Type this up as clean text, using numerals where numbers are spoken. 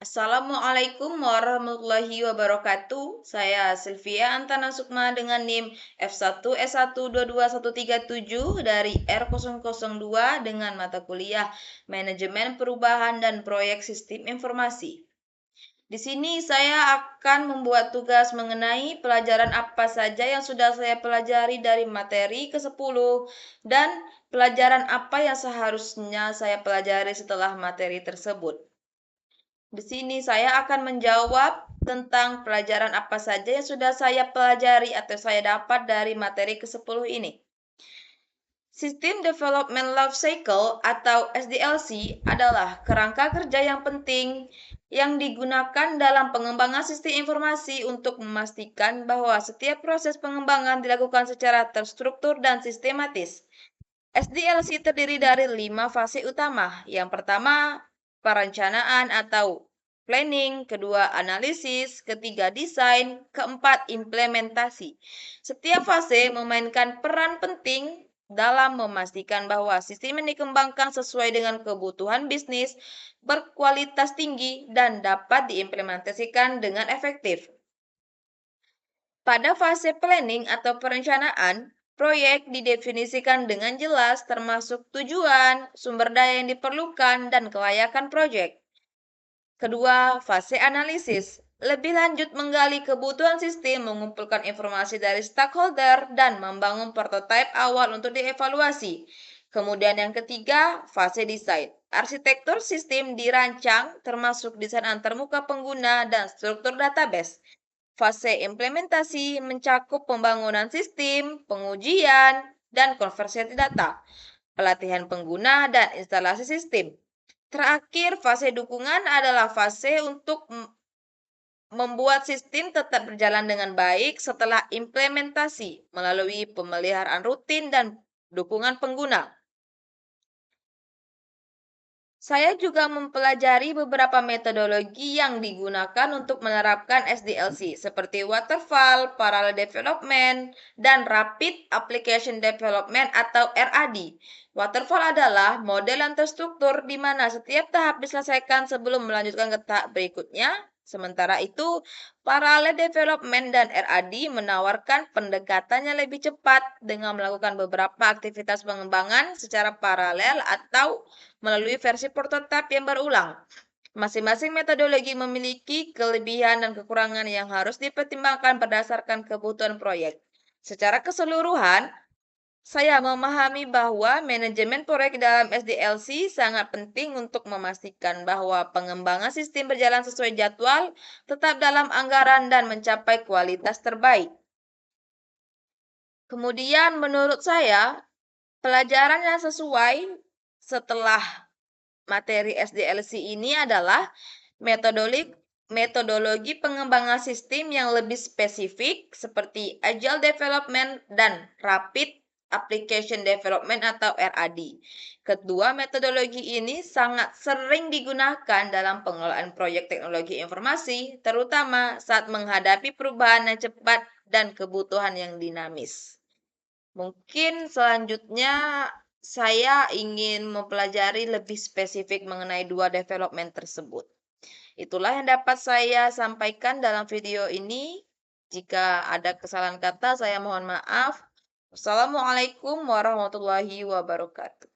Assalamualaikum warahmatullahi wabarakatuh. Saya Sylvia Antana Sukma dengan NIM F1S1221137 dari R002 dengan mata kuliah Manajemen Perubahan dan Proyek Sistem Informasi. Di sini saya akan membuat tugas mengenai pelajaran apa saja yang sudah saya pelajari dari materi ke-10 dan pelajaran apa yang seharusnya saya pelajari setelah materi tersebut. Di sini saya akan menjawab tentang pelajaran apa saja yang sudah saya pelajari atau saya dapat dari materi ke-10 ini. Sistem Development Life Cycle atau SDLC adalah kerangka kerja yang penting yang digunakan dalam pengembangan sistem informasi untuk memastikan bahwa setiap proses pengembangan dilakukan secara terstruktur dan sistematis. SDLC terdiri dari 5 fase utama. Yang pertama, perencanaan atau planning, kedua analisis, ketiga desain, keempat implementasi. Setiap fase memainkan peran penting dalam memastikan bahwa sistem yang dikembangkan sesuai dengan kebutuhan bisnis, berkualitas tinggi, dan dapat diimplementasikan dengan efektif. Pada fase planning atau perencanaan, proyek didefinisikan dengan jelas termasuk tujuan, sumber daya yang diperlukan, dan kelayakan proyek. Kedua, fase analisis. Lebih lanjut menggali kebutuhan sistem, mengumpulkan informasi dari stakeholder, dan membangun prototipe awal untuk dievaluasi. Kemudian yang ketiga, fase desain. Arsitektur sistem dirancang termasuk desain antarmuka pengguna dan struktur database. Fase implementasi mencakup pembangunan sistem, pengujian, dan konversi data, pelatihan pengguna, dan instalasi sistem. Terakhir, fase dukungan adalah fase untuk membuat sistem tetap berjalan dengan baik setelah implementasi melalui pemeliharaan rutin dan dukungan pengguna. Saya juga mempelajari beberapa metodologi yang digunakan untuk menerapkan SDLC, seperti Waterfall, Parallel Development, dan Rapid Application Development atau RAD. Waterfall adalah model yang terstruktur di mana setiap tahap diselesaikan sebelum melanjutkan ke tahap berikutnya. Sementara itu, Parallel Development dan RAD menawarkan pendekatannya lebih cepat dengan melakukan beberapa aktivitas pengembangan secara paralel atau melalui versi prototipe yang berulang. Masing-masing metodologi memiliki kelebihan dan kekurangan yang harus dipertimbangkan berdasarkan kebutuhan proyek. Secara keseluruhan, saya memahami bahwa manajemen proyek dalam SDLC sangat penting untuk memastikan bahwa pengembangan sistem berjalan sesuai jadwal, tetap dalam anggaran, dan mencapai kualitas terbaik. Kemudian menurut saya, pelajaran yang sesuai setelah materi SDLC ini adalah metodologi pengembangan sistem yang lebih spesifik seperti Agile Development dan Rapid Application Development atau RAD. Kedua metodologi ini sangat sering digunakan dalam pengelolaan proyek teknologi informasi, terutama saat menghadapi perubahan yang cepat dan kebutuhan yang dinamis. Mungkin selanjutnya saya ingin mempelajari lebih spesifik mengenai dua development tersebut. Itulah yang dapat saya sampaikan dalam video ini. Jika ada kesalahan kata, saya mohon maaf. Wassalamualaikum warahmatullahi wabarakatuh.